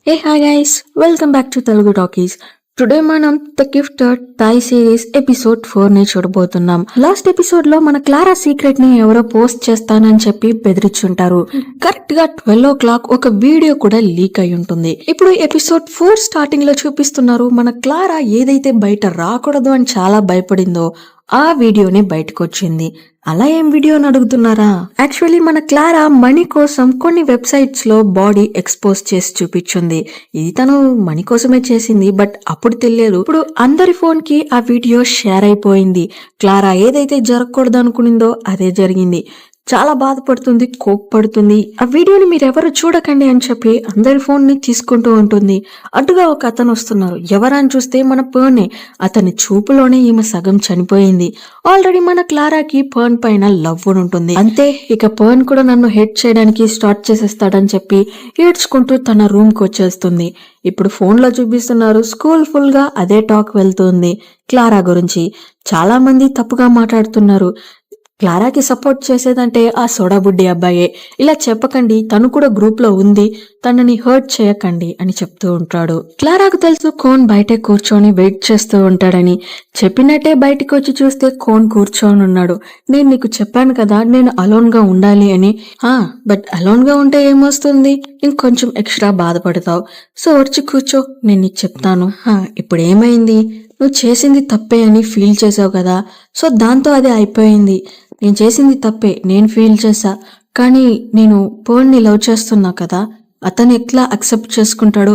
Hey hi guys, welcome back to Telugu Talkies. Today మనం the gifted Thai series episode 4 ని చూడబోతున్నాం. Last episode లో మన Clara secret ని ఎవరో పోస్ట్ చేస్తానని చెప్పి బెదిరించుంటారు. కరెక్ట్ గా 12 o'clock ఒక వీడియో కూడా లీక్ అయి ఉంటుంది. ఇప్పుడు ఎపిసోడ్ 4 స్టార్టింగ్ లో చూపిస్తున్నారు మన క్లారా ఏదైతే బయట రాకూడదు అని చాలా భయపడిందో ఆ వీడియోనే బయటకు వచ్చింది. అలా ఏం వీడియో అని అడుగుతున్నారా? యాక్చువల్లీ మన క్లారా మనీ కోసం కొన్ని వెబ్సైట్స్ లో బాడీ ఎక్స్పోజ్ చేసి చూపించింది. ఇది తను మనీ కోసమే చేసింది, బట్ అప్పుడు తెలియదు. ఇప్పుడు అందరి ఫోన్ కి ఆ వీడియో షేర్ అయిపోయింది. క్లారా ఏదైతే జరగకూడదు అనుకునిందో అదే జరిగింది. చాలా బాధపడుతుంది, కోప్పడుతుంది. ఆ వీడియోని మీరెవరు చూడకండి అని చెప్పి అందరి ఫోన్ ని తీసుకుంటూ ఉంటుంది. అటుగా ఒక అతను వస్తున్నారు. ఎవరని చూస్తే మన పర్నే. అతని చూపులోనే ఈమె సగం చనిపోయింది. ఆల్రెడీ మన క్లారాకి పర్న్ పైన లవ్ ఉంటుంది. అంతే, ఇక పర్న్ కూడా నన్ను హెడ్ చేయడానికి స్టార్ట్ చేసేస్తాడని చెప్పి ఏడ్చుకుంటూ తన రూమ్ కి వచ్చేస్తుంది. ఇప్పుడు ఫోన్ లో చూపిస్తున్నారు స్కూల్ ఫుల్ గా అదే టాక్ వెళ్తుంది క్లారా గురించి. చాలా మంది తప్పుగా మాట్లాడుతున్నారు. క్లారాకి సపోర్ట్ చేసేదంటే ఆ సోడాబుడ్డి అబ్బాయే. ఇలా చెప్పకండి, తను కూడా గ్రూప్ లో ఉంది, తనని హర్ట్ చేయకండి అని చెప్తూ ఉంటాడు. క్లారాకు తెలుసు కోన్ బయటే కూర్చొని వెయిట్ చేస్తూ ఉంటాడని. చెప్పినట్టే బయటికి వచ్చి చూస్తే కోన్ కూర్చొని ఉన్నాడు. నేను నీకు చెప్పాను కదా నేను అలోన్ గా ఉండాలి అని. బట్ అలోన్ గా ఉంటే ఏమొస్తుంది, ఇంకొంచెం ఎక్స్ట్రా బాధపడతావు. సో వచ్చి కూర్చో, నేను నీకు చెప్తాను. ఇప్పుడు ఏమైంది, నువ్వు చేసింది తప్పే అని ఫీల్ చేసావు కదా, సో దాంతో అది అయిపోయింది. నేను చేసింది తప్పే, నేను ఫీల్ చేశా. కానీ నేను పర్న్ని లవ్ చేస్తున్నా కదా, అతను ఎట్లా అక్సెప్ట్ చేసుకుంటాడు?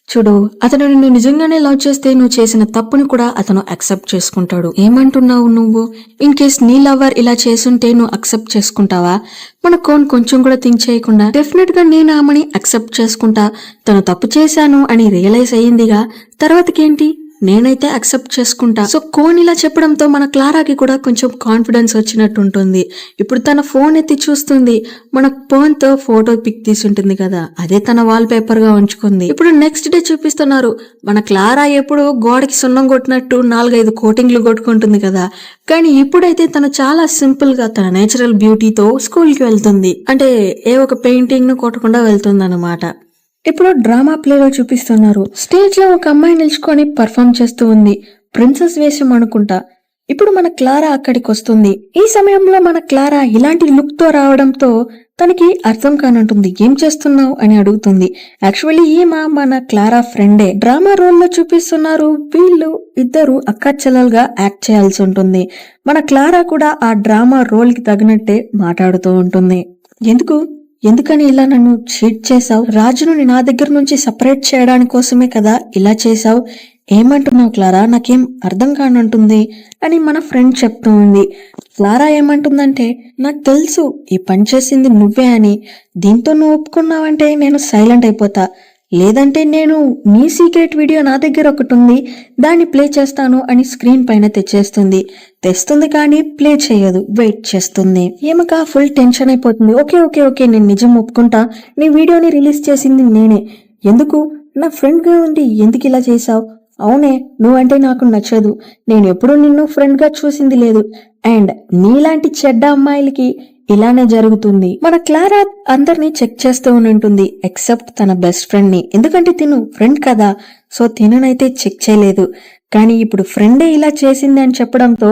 చూడు, అతను నిన్ను నిజంగానే లవ్ చేస్తే నువ్వు చేసిన తప్పుని కూడా అతను అక్సెప్ట్ చేసుకుంటాడు. ఏమంటున్నావు నువ్వు? ఇన్ కేస్ నీ లవర్ ఇలా చేసుంటే నువ్వు అక్సెప్ట్ చేసుకుంటావా? మన కోన్ కొంచెం కూడా థింక్ చేయకుండా డెఫినెట్ గా నేను ఆమెని అక్సెప్ట్ చేసుకుంటా, తను తప్పు చేశాను అని రియలైజ్ అయ్యిందిగా, తర్వాతకేంటి, నేనైతే అక్సెప్ట్ చేసుకుంటా. సో కోన్ ఇలా చెప్పడంతో మన క్లారాకి కూడా కొంచెం కాన్ఫిడెన్స్ వచ్చినట్టు ఉంటుంది. ఇప్పుడు తన ఫోన్ ఎత్తి చూస్తుంది. మన ఫోన్ తో ఫోటో పిక్ తీసుంటుంది కదా, అదే తన వాల్ పేపర్ గా ఉంచుకుంది. ఇప్పుడు నెక్స్ట్ డే చూపిస్తున్నారు మన క్లారా ఎప్పుడు గోడకి సున్నం కొట్టినట్టు 4-5 కోటింగ్లు కొట్టుకుంటుంది కదా, కానీ ఇప్పుడైతే తను చాలా సింపుల్ గా తన నేచురల్ బ్యూటీతో స్కూల్ కి వెళ్తుంది. అంటే ఏ ఒక పెయింటింగ్ ను కొట్టకుండా వెళ్తుంది అన్నమాట. ఇప్పుడు డ్రామా ప్లేలో చూపిస్తున్నారు. స్టేజ్ లో ఒక అమ్మాయి నిల్చుకొని పర్ఫామ్ చేస్తూ ఉంది. ప్రిన్సెస్ వేషం అనుకుంటా. ఇప్పుడు మన క్లారా అక్కడికి వస్తుంది. ఈ సమయంలో మన క్లారా ఇలాంటి లుక్ తో రావడంతో తనకి అర్థం కానంటుంది. ఏం చేస్తున్నావు అని అడుగుతుంది. యాక్చువల్లీ ఈమె మన క్లారా ఫ్రెండే. డ్రామా రోల్ లో చూపిస్తున్నారు వీళ్ళు ఇద్దరు అక్క చెల్లెలుగా యాక్ట్ చేయాల్సి ఉంటుంది. మన క్లారా కూడా ఆ డ్రామా రోల్ కి తగినట్టే మాట్లాడుతూ ఉంటుంది. ఎందుకని ఇలా నన్ను చీట్ చేసావు? రాజును నా దగ్గర నుంచి సపరేట్ చేయడానికి కోసమే కదా ఇలా చేసావు? ఏమంటున్నావు క్లారా? నాకేం అర్థం కానంటుంది అని మన ఫ్రెండ్ చెప్తూ ఉంది. క్లారా ఏమంటుందంటే, నాకు తెలుసు ఈ పని చేసింది నువ్వే అని, దీంతో నువ్వు ఒప్పుకున్నావంటే నేను సైలెంట్ అయిపోతా, లేదంటే నేను నీ సీక్రెట్ వీడియో నా దగ్గర ఒకటి ఉంది, దాన్ని ప్లే చేస్తాను అని స్క్రీన్ పైన తెస్తుంది కానీ ప్లే చేయదు, వెయిట్ చేస్తుంది. ఏమక ఫుల్ టెన్షన్ అయిపోతుంది. ఓకే నేను నిజం ఒప్పుకుంటా, నీ వీడియోని రిలీజ్ చేసింది నేనే. ఎందుకు? నా ఫ్రెండ్ గా ఉండి ఎందుకు ఇలా చేసావు? అవునే, నువ్వంటే నాకు నచ్చదు, నేను ఎప్పుడూ నిన్ను ఫ్రెండ్ గా చూసింది లేదు, అండ్ నీలాంటి చెడ్డ అమ్మాయిలకి ఇలానే జరుగుతుంది. మన క్లారా అందరినీ చెక్ చేస్తూ ఉంటుంది ఎక్సెప్ట్ తన బెస్ట్ ఫ్రెండ్ ని. ఎందుకంటే తిను ఫ్రెండ్ కదా, సో తిననైతే చెక్ చేయలేదు. కానీ ఇప్పుడు ఫ్రెండే ఇలా చేసింది అని చెప్పడంతో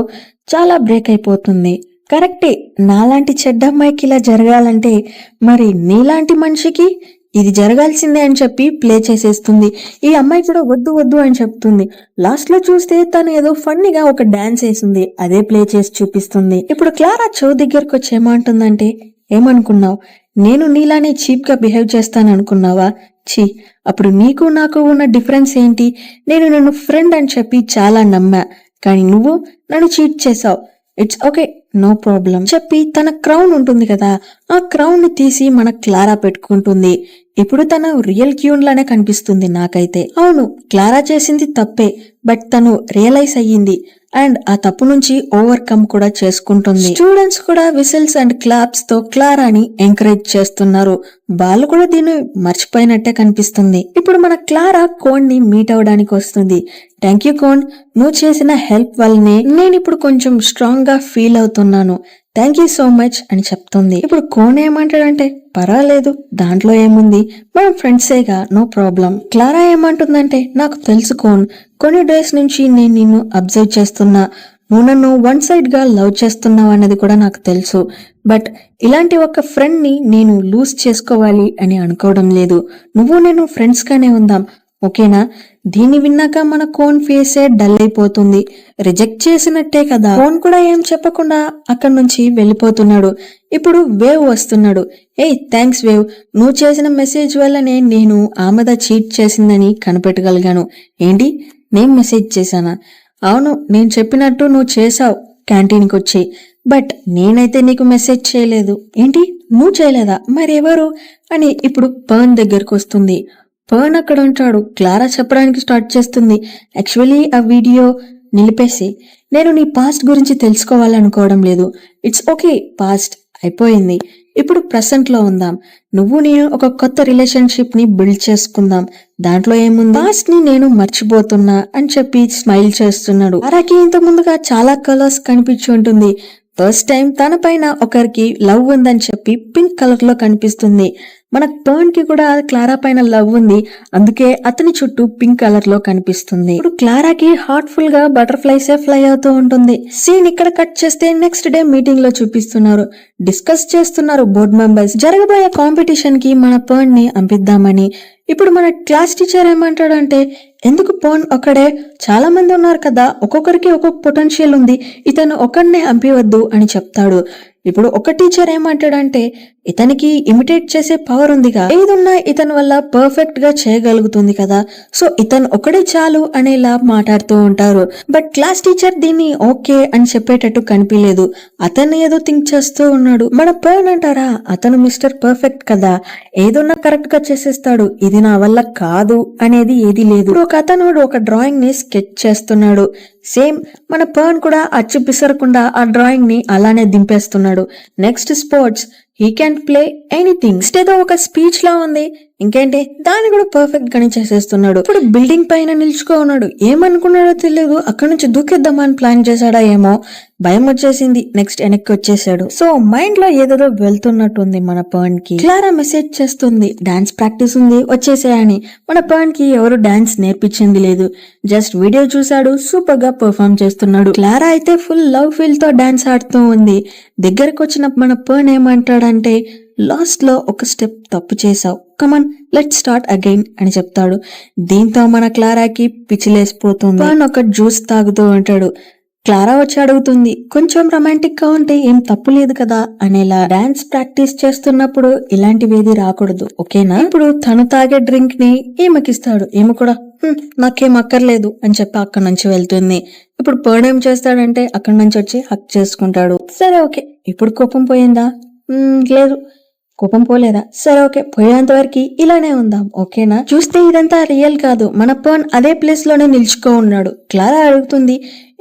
చాలా బ్రేక్ అయిపోతుంది. కరెక్టే, నాలాంటి చెడ్డ అమ్మాయికి ఇలా జరగాలంటే మరి నీలాంటి మనిషికి ఇది జరగాల్సిందే అని చెప్పి ప్లే చేసేస్తుంది. ఈ అమ్మాయి కూడా వద్దు అని చెప్తుంది. లాస్ట్ లో చూస్తే తను ఏదో ఫన్నీగా ఒక డాన్స్ వేసింది, అదే ప్లే చేసి చూపిస్తుంది. ఇప్పుడు క్లారా చౌ దగ్గరకు వచ్చి ఏమంటుందంటే, ఏమనుకున్నావు, నేను నీలానే చీప్ గా బిహేవ్ చేస్తాను అనుకున్నావా? అప్పుడు నీకు నాకు ఉన్న డిఫరెన్స్ ఏంటి? నేను నన్ను ఫ్రెండ్ అని చెప్పి చాలా నమ్మా, కానీ నువ్వు నన్ను చీట్ చేసావు. ఇట్స్ ఓకే, నో ప్రాబ్లం చెప్పి తన క్రౌన్ ఉంటుంది కదా, ఆ క్రౌన్ ని తీసి మన క్లారా పెట్టుకుంటుంది. ఇప్పుడు తను రియల్ క్యూన్ లానే కనిపిస్తుంది నాకైతే. అవును, క్లారా చేసింది తప్పే, బట్ తను రియలైజ్ అయ్యింది. అండ్ ఆ తప్పు నుంచి ఓవర్కమ్ కూడా చేసుకుంటుంది. స్టూడెంట్స్ కూడా విసిల్స్ అండ్ క్లాప్స్ తో క్లారాని ఎంకరేజ్ చేస్తున్నారు. వాళ్ళు కూడా దీన్ని మర్చిపోయినట్టే కనిపిస్తుంది. ఇప్పుడు మన క్లారా కోన్ ని మీట్ అవడానికి వస్తుంది. థ్యాంక్ యూ కోన్, నువ్వు చేసిన హెల్ప్ వల్లనే నేను ఇప్పుడు కొంచెం స్ట్రాంగ్ గా ఫీల్ అవుతున్నాను. థ్యాంక్ యూ సో మచ్ అని చెప్తుంది. ఇప్పుడు కోన్ ఏమంటాడంటే పర్వాలేదు, దాంట్లో ఏముంది, మనం ఫ్రెండ్సేగా, నో ప్రాబ్లం. క్లారా ఏమంటుందంటే నాకు తెలుసు కోన్, కొన్ని డేస్ నుంచి నేను నిన్ను అబ్జర్వ్ చేస్తున్నా, నువ్వు నన్ను వన్ సైడ్ గా లవ్ చేస్తున్నావు అన్నది కూడా నాకు తెలుసు. బట్ ఇలాంటి ఒక ఫ్రెండ్ ని నేను లూజ్ చేసుకోవాలి అని అనుకోవడం లేదు. నువ్వు నేను ఫ్రెండ్స్ గానే ఉందాం, ఓకేనా? దీన్ని విన్నాక మన కోన్ ఫేసే డల్ అయిపోతుంది. రిజెక్ట్ చేసినట్టే కదా. కోన్ కూడా ఏం చెప్పకుండా అక్కడి నుంచి వెళ్ళిపోతున్నాడు. ఇప్పుడు వేవ్ వస్తున్నాడు. ఏయ్ థ్యాంక్స్ వేవ్, నువ్వు చేసిన మెసేజ్ వల్లనే నేను ఆమెద చీట్ చేసిందని కనిపెట్టగలిగాను. ఏంటి, నేను మెసేజ్ చేశానా? అవును, నేను చెప్పినట్టు నువ్వు చేసావు క్యాంటీన్కి వచ్చి. బట్ నేనైతే నీకు మెసేజ్ చేయలేదు. ఏంటి, నువ్వు చేయలేదా? మరెవరు అని ఇప్పుడు పర్న్ దగ్గరకు వస్తుంది. పర్న్ అక్కడ ఉంటాడు. క్లారా చెప్పడానికి స్టార్ట్ చేస్తుంది. యాక్చువల్లీ ఆ వీడియో నిలిపేసి, నేను నీ పాస్ట్ గురించి తెలుసుకోవాలనుకోవడం లేదు. ఇట్స్ ఓకే, పాస్ట్ అయిపోయింది. ఇప్పుడు ప్రెసెంట్ లో ఉందాం. నువ్వు నేను ఒక కొత్త రిలేషన్షిప్ ని బిల్డ్ చేసుకుందాం. దాంట్లో ఏముంది, పాస్ట్ ని నేను మర్చిపోతున్నా అని చెప్పి స్మైల్ చేస్తున్నాడు. క్లారాకి ఇంత ముందుగా చాలా కలర్స్ కనిపించి ఉంటుంది. ఫస్ట్ టైం తన పైన ఒకరికి లవ్ ఉందని చెప్పి పింక్ కలర్ లో కనిపిస్తుంది. మన పర్న్ కి కూడా క్లారా పైన లవ్ ఉంది, అందుకే అతని చుట్టూ పింక్ కలర్ లో కనిపిస్తుంది. ఇప్పుడు క్లారాకి హార్ట్ఫుల్ గా బటర్ఫ్లైస్ ఫ్లై అవుతూ ఉంటుంది. సీన్ ఇక్కడ కట్ చేస్తే నెక్స్ట్ డే మీటింగ్ లో చూపిస్తున్నారు. డిస్కస్ చేస్తున్నారు బోర్డ్ మెంబర్స్ జరగబోయే కాంపిటీషన్ కి మన పర్న్ ని పంపిద్దామని. ఇప్పుడు మన క్లాస్ టీచర్ ఏమంటాడంటే, ఎందుకు పర్న్ ఒక్కడే, చాలా మంది ఉన్నారు కదా, ఒక్కొక్కరికి ఒక్కొక్క పొటెన్షియల్ ఉంది, ఇతను ఒక్కడనే పంపివద్దు అని చెప్తాడు. ఇప్పుడు ఒక టీచర్ ఏమంటాడంటే, ఇతనికి ఇమిటేట్ చేసే పవర్ ఉందిగా, ఏదున్నా ఇతని వల్ల పర్ఫెక్ట్ గా చేయగలుగుతుంది కదా, సో ఇతను ఒకడే చాలు అనేలా మాట్లాడుతూ ఉంటారు. బట్ క్లాస్ టీచర్ దీన్ని ఓకే అని చెప్పేటట్టు కనిపించలేదు. అతను ఏదో థింక్ చేస్తూ ఉన్నాడు. మన పర్న్ అంటారా, అతను మిస్టర్ పర్ఫెక్ట్ కదా, ఏదన్నా కరెక్ట్ గా చేసేస్తాడు, ఇది నా వల్ల కాదు అనేది ఏది లేదు. ఒక అతను ఒక డ్రాయింగ్ ని స్కెచ్ చేస్తున్నాడు. సేమ్ మన పర్న్ కూడా అచ్చు పిసరకుండా ఆ డ్రాయింగ్ ని అలానే దింపేస్తున్నాడు. Next sports, he can play anything. ఏదో ఒక స్పీచ్ లా ఉంది, ఇంకేంటి దాన్ని కూడా పర్ఫెక్ట్ గానే చేసేస్తున్నాడు. ఇప్పుడు బిల్డింగ్ పైన నిల్చుకో ఉన్నాడు. ఏమనుకున్నాడో తెలియదు, అక్కడ నుంచి దూకేద్దామని ప్లాన్ చేశాడా ఏమో, భయం వచ్చేసింది. నెక్స్ట్ వెనక్కి వచ్చేసాడు. సో మైండ్ లో ఏదేదో వెళ్తున్నట్టుంది మన పర్న్ కి. క్లారా మెసేజ్ చేస్తుంది, డాన్స్ ప్రాక్టీస్ ఉంది వచ్చేసేయని. మన పర్న్ కి ఎవరు డాన్స్ నేర్పించింది లేదు, జస్ట్ వీడియో చూసాడు, సూపర్ గా పర్ఫామ్ చేస్తున్నాడు. క్లారా అయితే ఫుల్ లవ్ ఫీల్ తో డాన్స్ ఆడుతూ ఉంది. దగ్గరకు వచ్చిన మన పర్న్ ఏమంటాడంటే, లాస్ట్ లో ఒక స్టెప్ తప్పు చేసావు, కమన్ లెట్ స్టార్ట్ అగైన్ అని చెప్తాడు. దీంతో మన క్లారాకి పిచ్చిలేసిపోతుంది. పర్న్ ఒక జ్యూస్ తాగుతూ ఉంటాడు. క్లారా వచ్చి అడుగుతుంది, కొంచెం రొమాంటిక్ గా ఉంటే ఏం తప్పు లేదు కదా అనేలా. డాన్స్ ప్రాక్టీస్ చేస్తున్నప్పుడు ఇలాంటివేది రాకూడదు, ఓకేనా? ఇప్పుడు తను తాగే డ్రింక్ ని ఈమెకిస్తాడు. ఈమె కూడా నాకేం అక్కర్లేదు అని చెప్పి అక్కడి నుంచి వెళ్తుంది. ఇప్పుడు పర్న్ ఏం చేస్తాడంటే అక్కడి నుంచి వచ్చి హక్ చేసుకుంటాడు. సరే ఓకే, ఇప్పుడు కోపం పోయిందా? లేదు. కోపం పోలేదా? సరే ఓకే, పోయేంత వరకు ఇలానే ఉందాం, ఓకేనా? చూస్తే ఇదంతా రియల్ కాదు, మన పర్న్ అదే ప్లేస్ లోనే నిల్చుకో ఉన్నాడు. క్లారా అడుగుతుంది,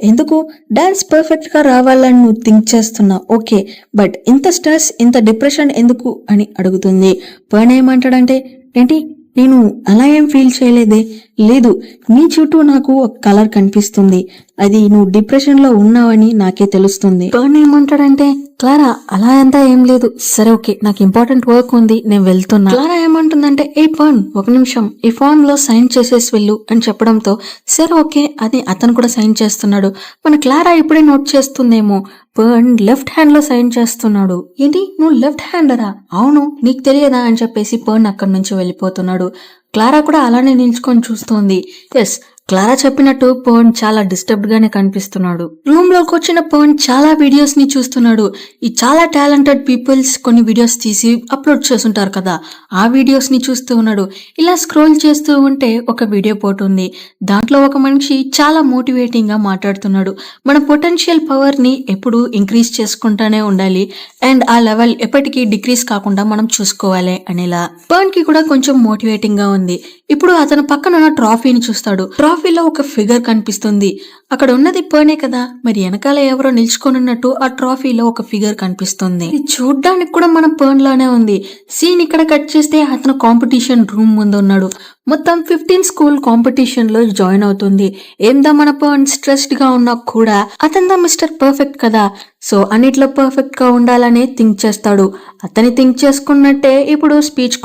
ఎందుకు డాన్స్ పర్ఫెక్ట్ గా రావాలని నువ్వు థింక్ చేస్తున్నావు, ఓకే, బట్ ఇంత స్ట్రెస్ ఇంత డిప్రెషన్ ఎందుకు అని అడుగుతుంది. పర్న్ ఏమంటాడంటే, ఏంటి నేను అలా ఏం ఫీల్ చేయలేదే, లేదు నీ చుట్టూ నాకు ఒక కలర్ కనిపిస్తుంది, అది నువ్వు డిప్రెషన్ లో ఉన్నావని నాకే తెలుస్తుంది. పర్న్ ఏమంటాడంటే, క్లారా అలా అంతా ఏం లేదు, సరే ఓకే నాకు ఇంపార్టెంట్ వర్క్ ఉంది నేను వెళ్తున్నా. క్లారా ఏమంటుందంటే, ఏ పర్న్ ఒక నిమిషం ఈ ఫామ్ లో సైన్ చేసేసి వెళ్ళు అని చెప్పడంతో సరే ఓకే అని అతను కూడా సైన్ చేస్తున్నాడు. మన క్లారా ఇప్పుడే నోట్ చేస్తుందేమో, పర్న్ లెఫ్ట్ హ్యాండ్ లో సైన్ చేస్తున్నాడు. ఏంటి నువ్వు లెఫ్ట్ హ్యాండరా? అవును, నీకు తెలియదా అని చెప్పేసి పర్న్ అక్కడి నుంచి వెళ్ళిపోతున్నాడు. క్లారా కూడా అలానే నిల్చుకొని చూస్తోంది. ఎస్, క్లారా చెప్పినట్టు పర్న్ చాలా డిస్టర్బ్డ్ గానే కనిపిస్తున్నాడు. రూమ్ లోకి వచ్చిన పర్న్ చాలా వీడియోస్ ని చూస్తున్నాడు. ఈ చాలా టాలెంటెడ్ పీపుల్స్ కొన్ని వీడియోస్ తీసి అప్లోడ్ చేస్తుంటారు కదా, ఆ వీడియోస్ ని చూస్తూ ఉన్నాడు. ఇలా స్క్రోల్ చేస్తూ ఉంటే ఒక వీడియో పోతుంది. దాంట్లో ఒక మనిషి చాలా మోటివేటింగ్ గా మాట్లాడుతున్నాడు. మన పొటెన్షియల్ పవర్ ని ఎప్పుడు ఇంక్రీజ్ చేసుకుంటానే ఉండాలి అండ్ ఆ లెవెల్ ఎప్పటికీ డిక్రీజ్ కాకుండా మనం చూసుకోవాలి అనేలా. పర్న్ కి కూడా కొంచెం మోటివేటింగ్ గా ఉంది. ఇప్పుడు అతను పక్కన ఉన్న ట్రాఫీని చూస్తాడు. ట్రాఫీలో ఒక ఫిగర్ కనిపిస్తుంది. అక్కడ ఉన్నది పర్నే కదా, మరి వెనకాల ఎవరో నిల్చుకొనున్నట్టు ఆ ట్రాఫీలో ఒక ఫిగర్ కనిపిస్తుంది. ఇది చూడ్డానికి కూడా మన పర్న్ లానే ఉంది. సీన్ ఇక్కడ కట్ చేస్తే అతను కాంపిటీషన్ రూమ్ ముందు ఉన్నాడు. మొత్తం 15 స్కూల్ కాంపిటీషన్ లో జాయిన్ అవుతుంది. ఏందా మన పర్న్ స్ట్రెస్డ్ గా ఉన్నా కూడా అతనిదా మిస్టర్ పర్ఫెక్ట్ కదా, సో అన్నిట్లో పర్ఫెక్ట్ గా ఉండాలని థింక్ చేస్తాడు. అతని థింక్ చేసుకున్నట్టే ఇప్పుడు స్పీచ్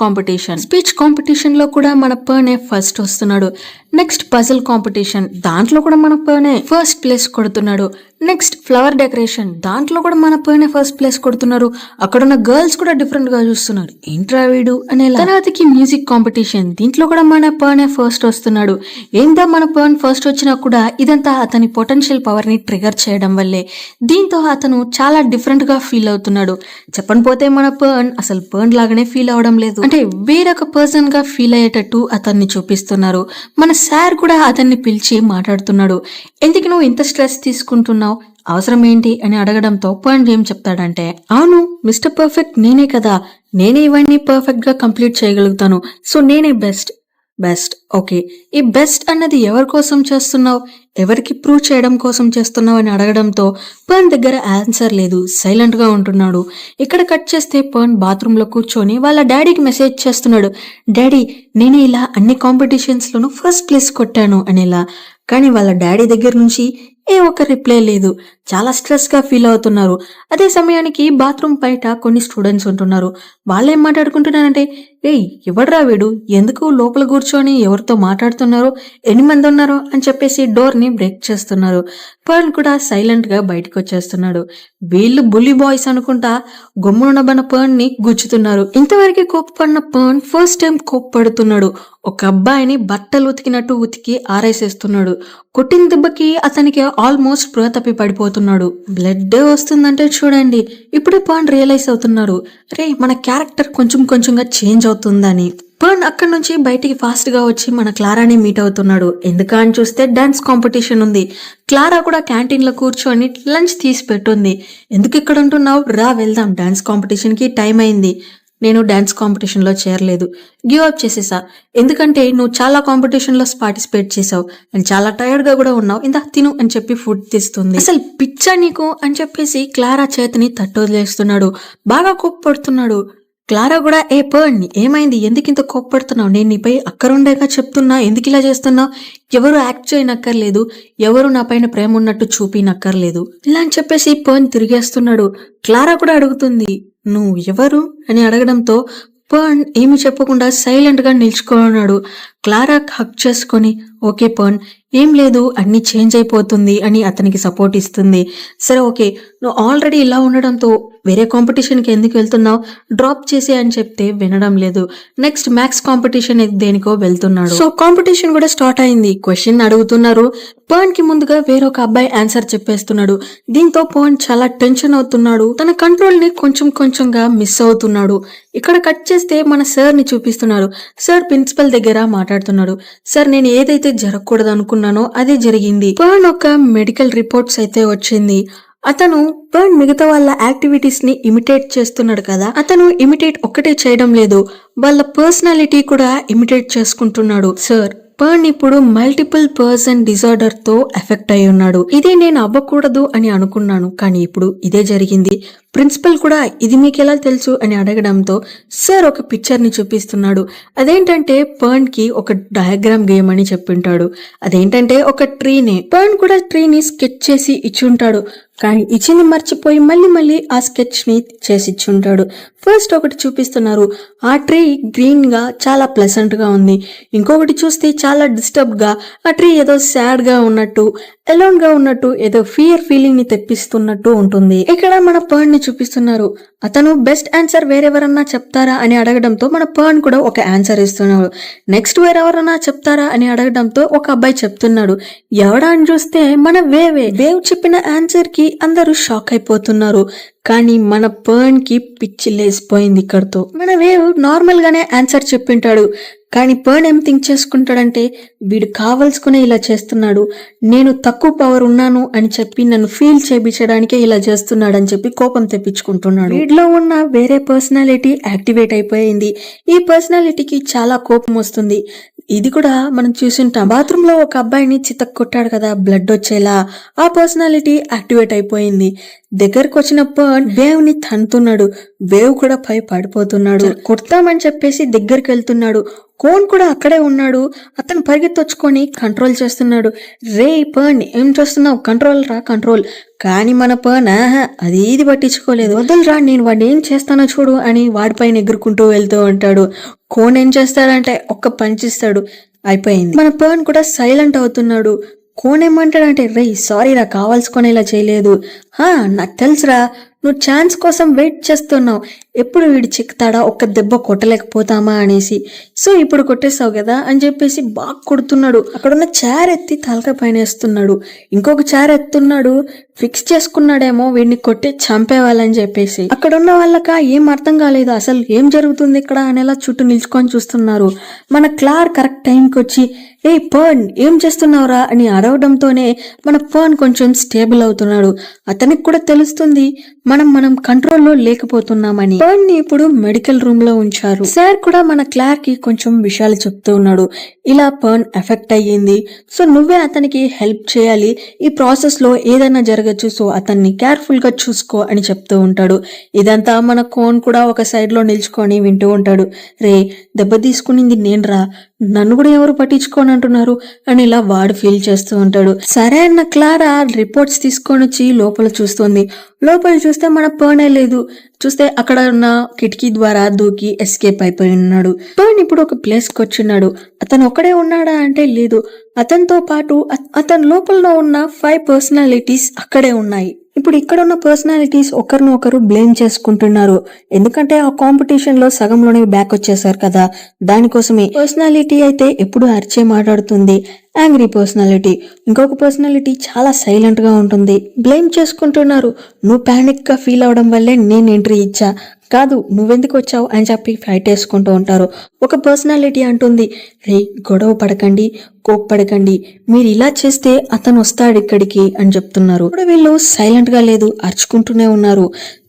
కాంపిటీషన్ లో కూడా మన పర్నే ఫస్ట్ వస్తున్నాడు. నెక్స్ట్ పజిల్ కాంపిటీషన్, దాంట్లో కూడా మన పర్నే ఫస్ట్ ప్లేస్ కొడుతున్నాడు. నెక్స్ట్ ఫ్లవర్ డెకరేషన్, దాంట్లో కూడా మన పర్నే ఫస్ట్ ప్లేస్ కొడుతున్నారు. అక్కడున్న గర్ల్స్ కూడా డిఫరెంట్ గా చూస్తున్నారు, ఏంట్రా వీడు అనేలా. తర్వాతకి మ్యూజిక్ కాంపిటీషన్, దీంట్లో కూడా మన పర్నే ఫస్ట్ వస్తున్నాడు. ఏందా మన పర్న్ ఫస్ట్ వచ్చినా కూడా ఇదంతా అతని పొటెన్షియల్ పవర్ ని ట్రిగర్ చేయడం వల్లే. దీంతో అతను చాలా డిఫరెంట్ గా ఫీల్ అవుతున్నాడు. చెప్పని పోతే మన పర్న్ అసలు పర్న్ లాగానే ఫీల్ అవడం లేదు, అంటే వేరొక పర్సన్ గా ఫీల్ అయ్యేటట్టు అతన్ని చూపిస్తున్నారు. మన సార్ కూడా అతన్ని పిలిచి మాట్లాడుతున్నాడు. ఎందుకు నువ్వు ఇంత స్ట్రెస్ తీసుకుంటున్నావు, అవసరం ఏంటి అని అడగడంతో పర్న్ ఏం చెప్తాడంటే, అవును మిస్టర్ పర్ఫెక్ట్ నేనే కదా, నేనే ఇవన్నీ పర్ఫెక్ట్ గా కంప్లీట్ చేయగలుగుతాను, సో నేనే బెస్ట్. ఓకే, ఈ బెస్ట్ అన్నది ఎవరి కోసం చేస్తున్నావు, ఎవరికి ప్రూవ్ చేయడం కోసం చేస్తున్నావు అని అడగడంతో పర్న్ దగ్గర ఆన్సర్ లేదు, సైలెంట్ గా ఉంటున్నాడు. ఇక్కడ కట్ చేస్తే పర్న్ బాత్రూమ్ లో కూర్చొని వాళ్ళ డాడీకి మెసేజ్ చేస్తున్నాడు. డాడీ, నేనే ఇలా అన్ని కాంపిటీషన్స్ లోనూ ఫస్ట్ ప్లేస్ కొట్టాను అనేలా. కానీ వాళ్ళ డాడీ దగ్గర నుంచి ఏ ఒక్క రిప్లై లేదు. చాలా స్ట్రెస్ గా ఫీల్ అవుతున్నారు. అదే సమయానికి బాత్రూమ్ బయట కొన్ని స్టూడెంట్స్ ఉంటున్నారు. వాళ్ళేం మాట్లాడుకుంటున్నారంటే, ఏయ్ ఎవడ్రా వీడు, ఎందుకు లోపల కూర్చొని ఎవరితో మాట్లాడుతున్నారు, 8 మంది ఉన్నారు అని చెప్పేసి డోర్ ని బ్రేక్ చేస్తున్నారు. పర్న్ కూడా సైలెంట్ గా బయటకు వచ్చేస్తున్నాడు. వీళ్ళు బుల్లి బాయ్స్ అనుకుంటా గమ్మున మన పర్న్ ని గుచ్చుతున్నారు. ఇంతవరకు కోప్పడిన పర్న్ ఫస్ట్ టైం కోప్పడుతున్నాడు. ఒక అబ్బాయిని బట్టలు ఉతికినట్టు ఉతికి ఆరేసేస్తున్నాడు. కొట్టిన దెబ్బకి అతనికి ఆల్మోస్ట్ స్పృహ తప్పి పడిపోతున్నాడు. బ్లడ్ వస్తుందంటే చూడండి. ఇప్పుడే పర్న్ రియలైజ్ అవుతున్నారు, రే మన క్యారెక్టర్ కొంచెం కొంచెంగా చేంజ్ అవుతుందని. పర్న్ అక్కడి నుంచి బయటికి ఫాస్ట్ గా వచ్చి మన క్లారాని మీట్ అవుతున్నాడు. ఎందుకని చూస్తే డాన్స్ కాంపిటీషన్ ఉంది. క్లారా కూడా క్యాంటీన్ లో కూర్చొని లంచ్ తీసి పెట్టుంది. ఎందుకు ఇక్కడ ఉంటున్నావు, రా వెళ్దాం, డాన్స్ కాంపిటీషన్ కి టైం అయింది. నేను డాన్స్ కాంపిటీషన్ లో చేరలేదు, గివ్ అప్ చేసేసా, ఎందుకంటే నువ్వు చాలా కాంపిటీషన్ లో పార్టిసిపేట్ చేసావు అండ్ చాలా టైర్డ్ గా కూడా ఉన్నావు, ఇందా తిను అని చెప్పి ఫుడ్ తీస్తుంది. అసలు పిచ్చా నీకు అని చెప్పేసి క్లారా చేతిని తట్టొదిలేస్తున్నాడు. బాగా కోప్పడుతున్నాడు. క్లారా కూడా, ఏ పర్న్ ఏమైంది, ఎందుకు ఇంత కోప్పడుతున్నావు, నేను నీపై అక్కరుండేగా చెప్తున్నా, ఎందుకు ఇలా చేస్తున్నావు, ఎవరు యాక్ట్ చేయనక్కర్లేదు, ఎవరు నా పైన ప్రేమ ఉన్నట్టు చూపినక్కర్లేదు ఇలా అని చెప్పేసి పర్న్ తిరిగేస్తున్నాడు. క్లారా కూడా అడుగుతుంది, నువ్వు ఎవరు అని అడగడంతో పర్న్ ఏమి చెప్పకుండా సైలెంట్ గా నిల్చుకున్నాడు. క్లారా హక్ చేసుకొని, ఓకే పర్న్ ఏం లేదు, అన్ని చేంజ్ అయిపోతుంది అని అతనికి సపోర్ట్ ఇస్తుంది. సరే ఓకే, నువ్వు ఆల్రెడీ ఇలా ఉండడంతో వేరే కాంపిటీషన్ కి ఎందుకు వెళ్తున్నావు, డ్రాప్ చేసి అని చెప్తే వినడం లేదు. నెక్స్ట్ మ్యాథ్స్ కాంపిటీషన్ దేనికో వెళ్తున్నాడు. సో కాంపిటీషన్ కూడా స్టార్ట్ అయింది. క్వశ్చన్ అడుగుతున్నారు. పర్న్ కి ముందుగా వేరొక అబ్బాయి ఆన్సర్ చెప్పేస్తున్నాడు. దీంతో పర్న్ చాలా టెన్షన్ అవుతున్నాడు. తన కంట్రోల్ ని కొంచెం కొంచెంగా మిస్ అవుతున్నాడు. ఇక్కడ కట్ చేస్తే మన సార్ ని చూపిస్తున్నారు. సార్ ప్రిన్సిపల్ దగ్గర మాట్లాడుతున్నాడు. సార్ నేను ఏదైతే జరగకూడదు అనుకున్నానో అదే జరిగింది. పర్న్ ఒక మెడికల్ రిపోర్ట్స్ అయితే వచ్చింది. అతను పర్న్ మిగతా వాళ్ళ యాక్టివిటీస్ ని ఇమిటేట్ చేస్తున్నాడు కదా, అతను ఇమిటేట్ ఒక్కటే చేయడం లేదు, వాళ్ళ పర్సనాలిటీ కూడా ఇమిటేట్ చేసుకుంటున్నాడు. సార్ పర్న్ ఇప్పుడు మల్టిపుల్ పర్సన్ డిజార్డర్ తో ఎఫెక్ట్ అయి ఉన్నాడు. ఇదే నేను అవ్వకూడదు అని అనుకున్నాను, కానీ ఇప్పుడు ఇదే జరిగింది. ప్రిన్సిపల్ కూడా ఇది మీకు ఎలా తెలుసు అని అడగడంతో సార్ ఒక పిక్చర్ ని చూపిస్తున్నాడు. అదేంటంటే పర్న్ కి ఒక డయాగ్రామ్ గేమ్ అని చెప్పింటాడు. అదేంటంటే ఒక ట్రీనే. పర్న్ కూడా ట్రీని స్కెచ్ చేసి ఇచ్చుంటాడు, కానీ ఇచ్చింది మర్చిపోయి మళ్ళీ ఆ స్కెచ్ ని చేసి ఇచ్చుంటాడు. ఫస్ట్ ఒకటి చూపిస్తున్నారు. ఆ ట్రీ గ్రీన్ గా చాలా ప్లెజెంట్ గా ఉంది. ఇంకొకటి చూస్తే చాలా డిస్టర్బ్ గా, ఆ ట్రీ ఏదో సాడ్ గా ఉన్నట్టు, ఎలోన్ గా ఉన్నట్టు, ఏదో ఫియర్ ఫీలింగ్ ని తెప్పిస్తున్నట్టు ఉంటుంది. ఇక్కడ మన పర్న్ ని చూపిస్తున్నారు. అతను బెస్ట్ ఆన్సర్ వేరెవరన్నా చెప్తారా అని అడగడంతో మన పర్న్ కూడా ఒక ఆన్సర్ ఇస్తున్నాడు. నెక్స్ట్ వేరెవరన్నా చెప్తారా అని అడగడంతో ఒక అబ్బాయి చెప్తున్నాడు. ఎవడా అని చూస్తే మన వేవ్ చెప్పిన ఆన్సర్ కి అందరూ షాక్ అయిపోతున్నారు. కానీ మన పర్న్ కి పిచ్చి లేసిపోయింది ఇక్కడతో. మన వేవ్ నార్మల్ గానే ఆన్సర్ చెప్పింటాడు, కానీ పర్న్ ఏం థింక్ చేసుకుంటాడంటే వీడు కావలసుకునే ఇలా చేస్తున్నాడు, నేను తక్కువ పవర్ ఉన్నాను అని చెప్పి నన్ను ఫీల్ చేయించడానికే ఇలా చేస్తున్నాడు అని చెప్పి కోపం తెప్పించుకుంటున్నాడు. వీడిలో ఉన్న వేరే పర్సనాలిటీ యాక్టివేట్ అయిపోయింది. ఈ పర్సనాలిటీకి చాలా కోపం వస్తుంది. ఇది కూడా మనం చూసింటాం. బాత్రూమ్ లో ఒక అబ్బాయిని చితక్ కొట్టాడు కదా బ్లడ్ వచ్చేలా, ఆ పర్సనాలిటీ యాక్టివేట్ అయిపోయింది. దగ్గరకు వచ్చిన పర్న్ వేవ్ ని తంతున్నాడు. వేవ్ కూడా పై పడిపోతున్నాడు. కొడతామని చెప్పేసి దగ్గరికి వెళ్తున్నాడు. కోన్ కూడా అక్కడే ఉన్నాడు. అతను పరిగెత్తొచ్చుకొని కంట్రోల్ చేస్తున్నాడు. రే పర్న్ ఏం చేస్తున్నావు, కంట్రోల్ రా కంట్రోల్. కానీ మన పర్న్ అది ఇది పట్టించుకోలేదు. వదలరా, నేను వాడిని ఏం చేస్తానో చూడు అని వాడిపైన ఎగురుకుంటూ వెళ్తూ ఉంటాడు. కోన్ ఏం చేస్తాడంటే ఒక్క పంచిస్తాడు, అయిపోయింది. మన పర్న్ కూడా సైలెంట్ అవుతున్నాడు. కోన్ ఏమంటాడంటే రే సారీ రా, కావాల్సుకొని ఇలా చేయలేదు. నాకు తెలుసురా, నువ్వు ఛాన్స్ కోసం వెయిట్ చేస్తున్నావు, ఎప్పుడు వీడు చిక్కుతాడా, ఒక్క దెబ్బ కొట్టలేకపోతామా అనేసి. సో ఇప్పుడు కొట్టేస్తావు కదా అని చెప్పేసి బాగా కొడుతున్నాడు. అక్కడున్న చైర్ ఎత్తి తలకాయ పైన వేస్తున్నాడు. ఇంకొక చైర్ ఎత్తున్నాడు. ఫిక్స్ చేసుకున్నాడేమో వీడిని కొట్టి చంపేవాళ్ళని చెప్పేసి. అక్కడ ఉన్న వాళ్ళక ఏం అర్థం కాలేదు, అసలు ఏం జరుగుతుంది ఇక్కడ అనేలా చుట్టూ నిల్చుకొని చూస్తున్నారు. మన క్లార్ కరెక్ట్ టైంకి వచ్చి ఏ పర్న్ ఏం చేస్తున్నావురా అని అరవడంతోనే మన పర్న్ కొంచెం స్టేబుల్ అవుతున్నాడు. అతనికి కూడా తెలుస్తుంది మనం కంట్రోల్లో లేకపోతున్నామని. పర్న్ ని ఇప్పుడు మెడికల్ రూమ్ లో ఉంచారు. సార్ కూడా మన క్లార్ కి కొంచెం విషయాలు చెప్తూ ఉన్నాడు. ఇలా పర్న్ ఎఫెక్ట్ అయ్యింది, సో నువ్వే అతనికి హెల్ప్ చేయాలి, ఈ ప్రాసెస్ లో ఏదైనా జరగచ్చు, సో అతన్ని కేర్ఫుల్ గా చూసుకో అని చెప్తూ ఉంటాడు. ఇదంతా మన కోన్ కూడా ఒక సైడ్ లో నిల్చుకొని వింటూ ఉంటాడు. రే దెబ్బ తీసుకునింది నేనురా, నన్ను కూడా ఎవరు పట్టించుకోని అంటున్నారు అని ఇలా వాడు ఫీల్ చేస్తూ ఉంటాడు. సరే అన్న క్లారా రిపోర్ట్స్ తీసుకొని వచ్చి లోపల చూస్తుంది. లోపల చూస్తే మన పర్నే లేదు. చూస్తే అక్కడ ఉన్న కిటికీ ద్వారా దూకి ఎస్కేప్ అయిపోయి ఉన్నాడు. పర్న్ ఇప్పుడు ఒక ప్లేస్ కి వచ్చిన్నాడు. అతను ఒక్కడే ఉన్నాడా అంటే లేదు, అతనితో పాటు అతని లోపల ఉన్న 5 పర్సనాలిటీస్ అక్కడే ఉన్నాయి. ఇప్పుడు ఇక్కడ ఉన్న పర్సనాలిటీస్ ఒకరిని ఒకరు బ్లేమ్ చేసుకుంటున్నారు. ఎందుకంటే ఆ కాంపిటీషన్ లో సగంలోనే బ్యాక్ వచ్చేసారు కదా, దానికోసమే. పర్సనాలిటీ అయితే ఎప్పుడు అరిచే మాట్లాడుతుంది, యాంగ్రీ పర్సనాలిటీ. ఇంకొక పర్సనాలిటీ చాలా సైలెంట్ గా ఉంటుంది. బ్లేమ్ చేసుకుంటున్నారు. నువ్వు పానిక్ గా ఫీల్ అవడం వల్లే నేను ఎంట్రీ ఇచ్చా, కాదు నువ్వెందుకు వచ్చావు అని చెప్పి ఫైట్ వేసుకుంటూ ఉంటారు. ఒక పర్సనాలిటీ అంటుంది, రే గొడవ పడకండి, కోప్పడకండి, మీరు ఇలా చేస్తే అతను వస్తాడు ఇక్కడికి అని చెప్తున్నారు. ఇప్పుడు వీళ్ళు సైలెంట్ గా లేదు, అరుచుకుంటూనే ఉన్నారు.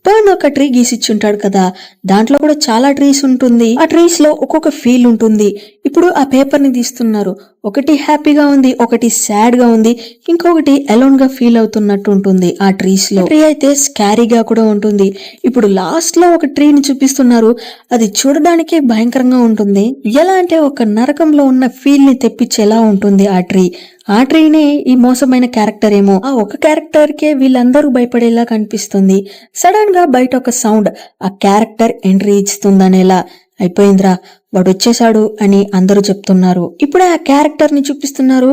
పర్న్ ఒక ట్రీ గీసిచ్చుంటాడు కదా, దాంట్లో కూడా చాలా ట్రీస్ ఉంటుంది. ఆ ట్రీస్ లో ఒక్కొక్క ఫీల్ ఉంటుంది. ఇప్పుడు ఆ పేపర్ ని తీస్తున్నారు. ఒకటి హ్యాపీగా ఉంది, ఒకటి సాడ్ గా ఉంది, ఇంకొకటి అలోన్ గా ఫీల్ అవుతున్నట్టు ఉంటుంది. ఆ ట్రీస్ లో ట్రీ అయితే స్కారీగా కూడా ఉంటుంది. ఇప్పుడు లాస్ట్ లో ఒక ట్రీని చూపిస్తున్నారు. అది చూడడానికే భయంకరంగా ఉంటుంది. ఎలా అంటే ఒక నరకంలో ఉన్న ఫీల్ ని తెప్పించేలా ఉంటుంది ఆ ట్రీ. ఆ ట్రీనే ఈ మోసమైన క్యారెక్టర్ ఏమో. ఆ ఒక క్యారెక్టర్ కే వీళ్ళందరూ భయపడేలా కనిపిస్తుంది. సడన్ గా బయట ఒక సౌండ్ ఆ క్యారెక్టర్ ఎంట్రీ ఇస్తుందనేలా. అయిపోయిందిరా, వాడు వచ్చేసాడు అని అందరూ చెప్తున్నారు. ఇప్పుడే ఆ క్యారెక్టర్ ని చూపిస్తున్నారు.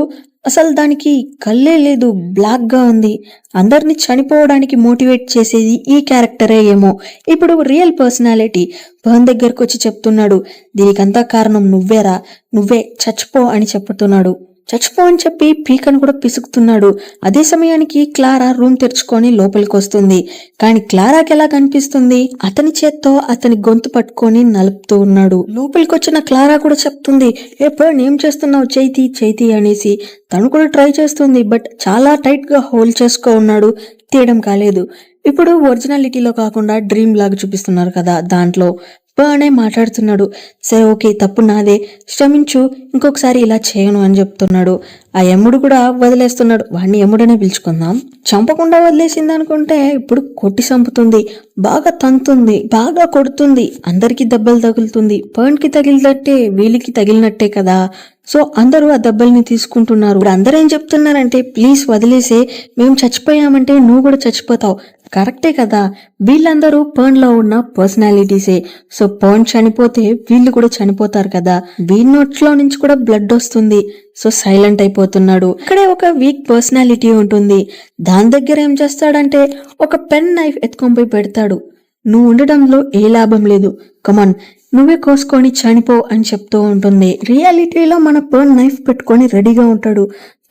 అసలు దానికి కళ్ళే లేదు, బ్లాక్ గా ఉంది. అందరిని చనిపోవడానికి మోటివేట్ చేసేది ఈ క్యారెక్టరే ఏమో. ఇప్పుడు రియల్ పర్సనాలిటీ పర్న్ దగ్గరకు వచ్చి చెప్తున్నాడు, దీనికంతా కారణం నువ్వేరా, నువ్వే చచ్చిపో అని చెప్తున్నాడు. చచ్చిపో అని చెప్పి పీకను కూడా పిసుకుతున్నాడు. అదే సమయానికి క్లారా రూమ్ తెరుచుకొని లోపలికి వస్తుంది. కానీ క్లారాకి ఎలా కనిపిస్తుంది, అతని చేత్తో అతని గొంతు పట్టుకొని నలుపుతూ ఉన్నాడు. లోపలికి వచ్చిన క్లారా కూడా చెప్తుంది, ఏ పర్న్ ఏం చేస్తున్నావు, చైతి అనేసి. తను కూడా ట్రై చేస్తుంది, బట్ చాలా టైట్ గా హోల్డ్ చేసుకో ఉన్నాడు, తీయడం కాలేదు. ఇప్పుడు ఒరిజినాలిటీలో కాకుండా డ్రీమ్ లాగా చూపిస్తున్నారు కదా, దాంట్లో పర్నే మాట్లాడుతున్నాడు. సరే ఓకే, తప్పు నాదే, క్షమించు, ఇంకొకసారి ఇలా చేయను అని చెప్తున్నాడు. ఆ యముడు కూడా వదిలేస్తున్నాడు. వాడిని యముడనే పిలుచుకుందాం. చంపకుండా వదిలేసింది అనుకుంటే ఇప్పుడు కొట్టి చంపుతుంది, బాగా తంతుంది, బాగా కొడుతుంది, అందరికి దెబ్బలు తగులుతుంది. పర్న్ కి తగిలినట్టే వీళ్ళకి తగిలినట్టే కదా. సో అందరూ ఆ దెబ్బల్ని తీసుకుంటున్నారు. ఇప్పుడు అందరూ ఏం చెప్తున్నారంటే, ప్లీజ్ వదిలేసే, మేము చచ్చిపోయామంటే నువ్వు కూడా చచ్చిపోతావు. కరెక్టే కదా, వీళ్ళందరూ పర్న్ లో ఉన్న పర్సనాలిటీసే. సో పర్న్ చనిపోతే వీళ్ళు కూడా చనిపోతారు కదా. వీళ్ళ నోట్లో నుంచి కూడా బ్లడ్ వస్తుంది. సో సైలెంట్ అయిపోతున్నాడు. ఇక్కడే ఒక వీక్ పర్సనాలిటీ ఉంటుంది. దాని దగ్గర ఏం చేస్తాడంటే ఒక పెన్ నైఫ్ ఎత్తుకొని పోయి పెడతాడు. నువ్వు ఉండడంలో ఏ లాభం లేదు, కమాన్ నువ్వే కోసుకొని చనిపో అని చెప్తూ ఉంటుంది. రియాలిటీలో మన పర్న్ నైఫ్ పెట్టుకొని రెడీగా ఉంటాడు.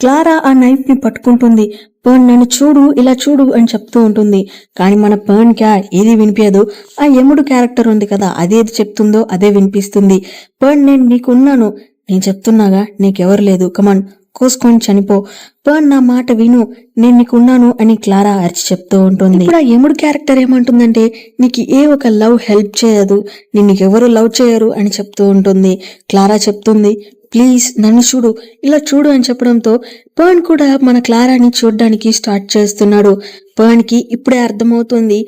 క్లారా ఆ నైఫ్ ని పట్టుకుంటుంది. పర్న్ నన్ను చూడు, ఇలా చూడు అని చెప్తూ ఉంటుంది. కానీ మన పర్న్ క్యా ఏది వినిపించదు. ఆ యముడు క్యారెక్టర్ ఉంది కదా, అదేది చెప్తుందో అదే వినిపిస్తుంది. పర్న్ నేను నీకున్నాను, నేను చెప్తున్నాగా, నీకెవరు లేదు, కమాన్ కోసుకొని చనిపో, పర్న్ నా మాట విను, నేను నీకున్నాను అని క్లారా అరిచి చెప్తూ ఉంటుంది. ఇప్పుడు ఆ యముడు క్యారెక్టర్ ఏమంటుందంటే, నీకు ఏ ఒక లవ్ హెల్ప్ చేయదు, నిన్ను ఎవరు లవ్ చేయరు అని చెప్తూ ఉంటుంది. క్లారా చెప్తుంది, ప్లీజ్ నన్ను చూడు, ఇలా చూడు అని చెప్పడంతో పర్న్ కూడా మన క్లారాని చూడడానికి స్టార్ట్ చేస్తున్నాడు. పర్న్ కి ఇప్పుడే అర్థమవుతుంది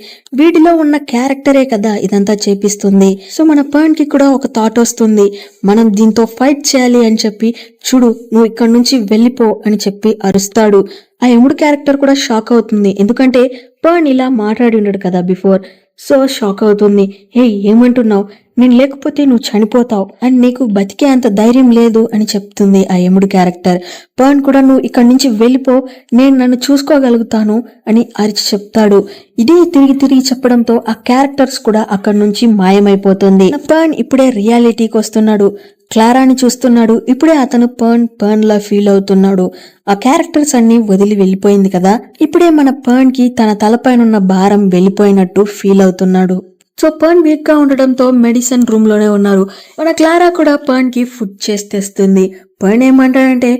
వీడిలో ఉన్న క్యారెక్టరే కదా ఇదంతా చేపిస్తుంది. సో మన పర్న్ కి కూడా ఒక థాట్ వస్తుంది, మనం దీంతో ఫైట్ చేయాలి అని చెప్పి, చూడు నువ్వు ఇక్కడ నుంచి వెళ్ళిపో అని చెప్పి అరుస్తాడు. ఆ ఎముడు క్యారెక్టర్ కూడా షాక్ అవుతుంది, ఎందుకంటే పర్న్ ఇలా మాట్లాడి ఉన్నాడు కదా బిఫోర్. సో షాక్ అవుతుంది, హే ఏమంటున్నావు, నేను లేకపోతే నువ్వు చనిపోతావు అని నీకు బతికే అంత ధైర్యం లేదు అని చెప్తుంది ఆ ఎముడు క్యారెక్టర్. పర్న్ కూడా నువ్వు ఇక్కడి నుంచి వెళ్ళిపో, నేను నన్ను చూసుకోగలుగుతాను అని అరిచి చెప్తాడు. ఇదే తిరిగి చెప్పడంతో ఆ క్యారెక్టర్స్ కూడా అక్కడి నుంచి మాయమైపోతుంది. పర్న్ ఇప్పుడే రియాలిటీకి వస్తున్నాడు, క్లారాని చూస్తున్నాడు. ఇప్పుడే అతను పర్న్ లా ఫీల్ అవుతున్నాడు. ఆ క్యారెక్టర్స్ అన్ని వదిలి వెళ్ళిపోయింది కదా, ఇప్పుడే మన పర్న్ కి తన తలపైన ఉన్న భారం వెళ్ళిపోయినట్టు ఫీల్ అవుతున్నాడు. సో పర్న్ వీక్ గా ఉండడంతో మెడిసిన్ రూమ్ లోనే ఉన్నారు. మన క్లారా కూడా పర్న్ కి ఫుడ్ చేసి తెస్తుంది. పర్న్ ఏమంటాడంటే,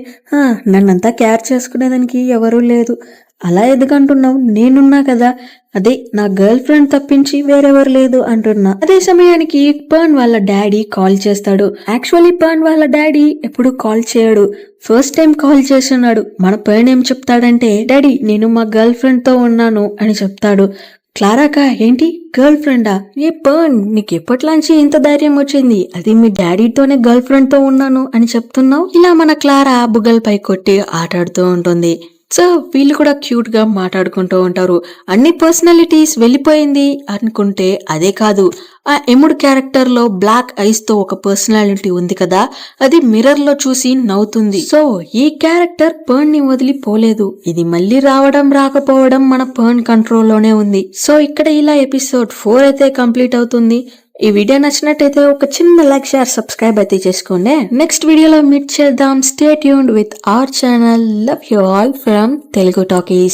నన్నంతా కేర్ చేసుకునేదానికి ఎవరూ లేదు, అలా ఎందుకంటున్నావు, నేనున్నా కదా, అదే నా గర్ల్ ఫ్రెండ్ తప్పించి వేరెవరు లేదు అంటున్నా. అదే సమయానికి పర్న్ వాళ్ళ డాడీ కాల్ చేస్తాడు. యాక్చువల్లీ పర్న్ వాళ్ళ డాడీ ఎప్పుడు కాల్ చేయడు, ఫస్ట్ టైం కాల్ చేస్తున్నాడు. మన పర్న్ ఏం చెప్తాడంటే, డాడీ నేను మా గర్ల్ ఫ్రెండ్ తో ఉన్నాను అని చెప్తాడు. క్లారాకా, ఏంటి గర్ల్ ఫ్రెండా? ఏ పర్న్, నీకు ఎప్పట్లాంచి ఇంత ధైర్యం వచ్చింది, అది మీ డాడీతోనే గర్ల్ ఫ్రెండ్ తో ఉన్నాను అని చెప్తున్నావు? ఇలా మన క్లారా బుగ్గలపై కొట్టి ఆటాడుతూ ఉంటుంది. సో వీళ్ళు కూడా క్యూట్ గా మాట్లాడుకుంటూ ఉంటారు. అన్ని పర్సనాలిటీస్ వెళ్ళిపోయింది అనుకుంటే అదే కాదు, ఆ ఎముడ్ క్యారెక్టర్ లో బ్లాక్ ఐస్ తో ఒక పర్సనాలిటీ ఉంది కదా, అది మిర్రర్ లో చూసి నవ్వుతుంది. సో ఈ క్యారెక్టర్ పర్న్ ని వదిలిపోలేదు, ఇది మళ్ళీ రావడం రాకపోవడం మన పర్న్ కంట్రోల్ లోనే ఉంది. సో ఇక్కడ ఇలా ఎపిసోడ్ 4 అయితే కంప్లీట్ అవుతుంది. ఈ వీడియో నచ్చినట్టయితే ఒక చిన్న లైక్, షేర్, సబ్స్క్రైబ్ అయితే చేసుకోండి. నెక్స్ట్ వీడియోలో మీట్ చేద్దాం. Stay tuned with our channel. Love you all from Telugu talkies.